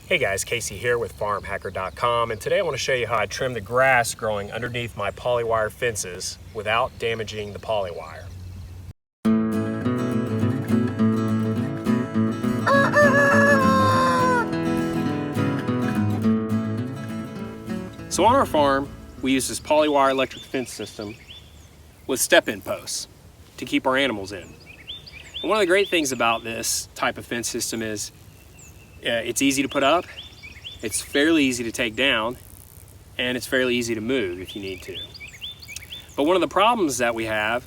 Hey guys, Casey here with farmhacker.com, and today I want to show you how I trim the grass growing underneath my polywire fences without damaging the polywire. So on our farm, we use this polywire electric fence system with step-in posts to keep our animals in. And one of the great things about this type of fence system is it's easy to put up, it's fairly easy to take down, and it's fairly easy to move if you need to. But one of the problems that we have,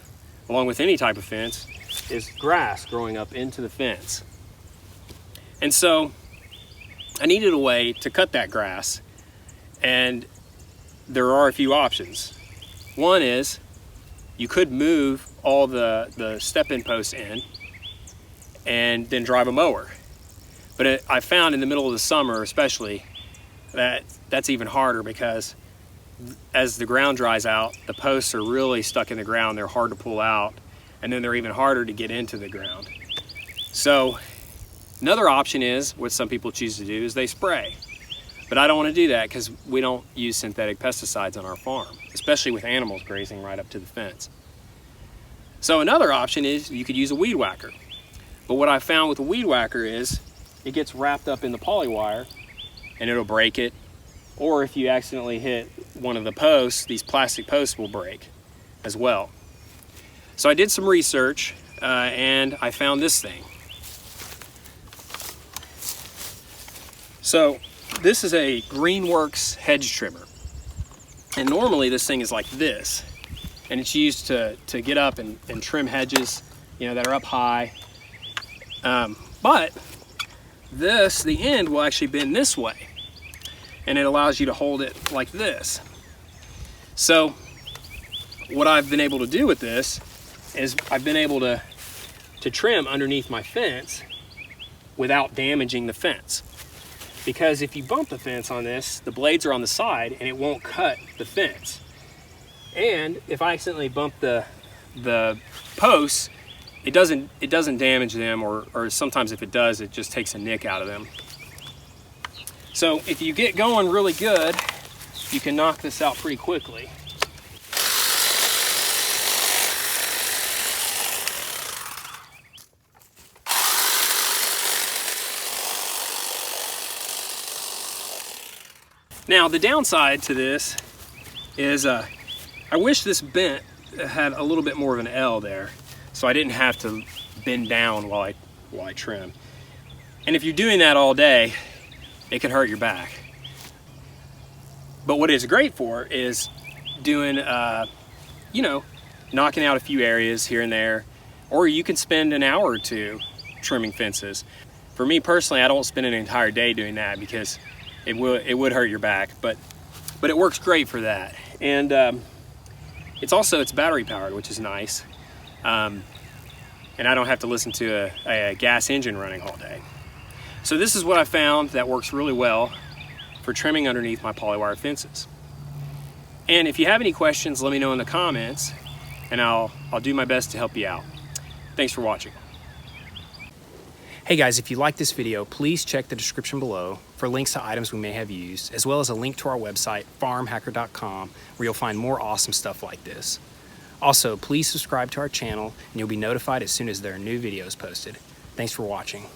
along with any type of fence, is grass growing up into the fence. And so I needed a way to cut that grass, and there are a few options. One is you could move all the step-in posts in and then drive a mower. But I found in the middle of the summer especially that that's even harder, because as the ground dries out, the posts are really stuck in the ground. They're hard to pull out, and then they're even harder to get into the ground. So another option is, what some people choose to do, is they spray. But I don't want to do that because we don't use synthetic pesticides on our farm, especially with animals grazing right up to the fence. So another option is you could use a weed whacker. But what I found with a weed whacker is it gets wrapped up in the polywire and it'll break it. Or if you accidentally hit one of the posts, these plastic posts will break as well. So I did some research and I found this thing. So this is a Greenworks hedge trimmer. And normally this thing is like this. And it's used to get up and trim hedges, you know, that are up high. But the end will actually bend this way, and it allows you to hold it like this. So what I've been able to do with this is I've been able to trim underneath my fence without damaging the fence. Because if you bump the fence on this, the blades are on the side and it won't cut the fence. And if I accidentally bump the posts, it doesn't damage them, or sometimes if it does, it just takes a nick out of them. So if you get going really good, you can knock this out pretty quickly. Now the downside to this is I wish this bent had a little bit more of an L there, so I didn't have to bend down while I trim. And if you're doing that all day, it can hurt your back. But what it's great for is doing, knocking out a few areas here and there, or you can spend an hour or two trimming fences. For me personally, I don't spend an entire day doing that because it would hurt your back, but it works great for that. And it's battery powered, which is nice. And I don't have to listen to a gas engine running all day. So this is what I found that works really well for trimming underneath my polywire fences. And if you have any questions, let me know in the comments, and I'll do my best to help you out. Thanks for watching. Hey guys, if you like this video, please check the description below for links to items we may have used, as well as a link to our website, farmhacker.com, where you'll find more awesome stuff like this. Also, please subscribe to our channel and you'll be notified as soon as there are new videos posted. Thanks for watching.